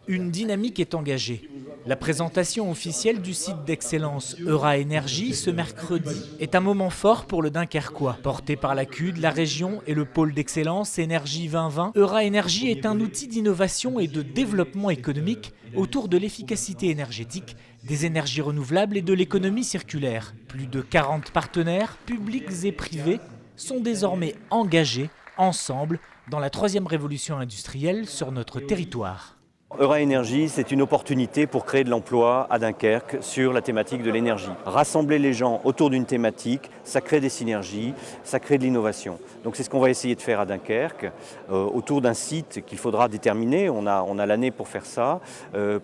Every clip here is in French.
Une dynamique est engagée. La présentation officielle du site d'excellence Eura-Énergie ce mercredi est un moment fort pour le Dunkerquois. Porté par la CUD, la région et le pôle d'excellence Énergie 2020, Eura-Énergie est un outil d'innovation et de développement économique autour de l'efficacité énergétique, des énergies renouvelables et de l'économie circulaire. Plus de 40 partenaires, publics et privés, sont désormais engagés ensemble dans la troisième révolution industrielle sur notre territoire. Eura-Énergie, c'est une opportunité pour créer de l'emploi à Dunkerque sur la thématique de l'énergie. Rassembler les gens autour d'une thématique, ça crée des synergies, ça crée de l'innovation. Donc c'est ce qu'on va essayer de faire à Dunkerque, autour d'un site qu'il faudra déterminer. On a l'année pour faire ça,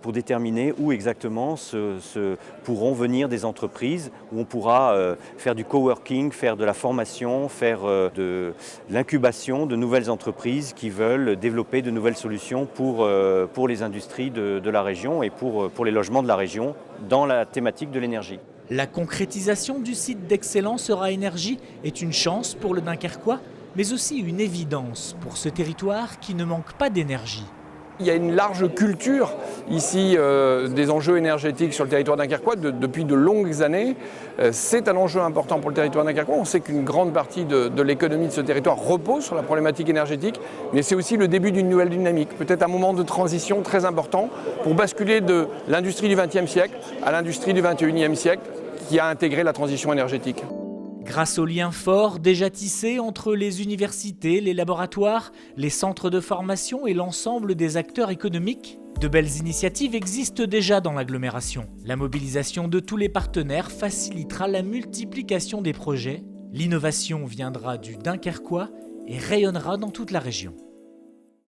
pour déterminer où exactement pourront venir des entreprises, où on pourra faire du coworking, faire de la formation, faire de l'incubation de nouvelles entreprises qui veulent développer de nouvelles solutions pour les industries de la région et pour les logements de la région dans la thématique de l'énergie. La concrétisation du site d'excellence Eura-Énergie est une chance pour le Dunkerquois, mais aussi une évidence pour ce territoire qui ne manque pas d'énergie. Il y a une large culture ici des enjeux énergétiques sur le territoire dunkerquois depuis de longues années. C'est un enjeu important pour le territoire dunkerquois. On sait qu'une grande partie de l'économie de ce territoire repose sur la problématique énergétique, mais c'est aussi le début d'une nouvelle dynamique, peut-être un moment de transition très important pour basculer de l'industrie du XXe siècle à l'industrie du XXIe siècle qui a intégré la transition énergétique. Grâce aux liens forts déjà tissés entre les universités, les laboratoires, les centres de formation et l'ensemble des acteurs économiques, de belles initiatives existent déjà dans l'agglomération. La mobilisation de tous les partenaires facilitera la multiplication des projets. L'innovation viendra du Dunkerquois et rayonnera dans toute la région.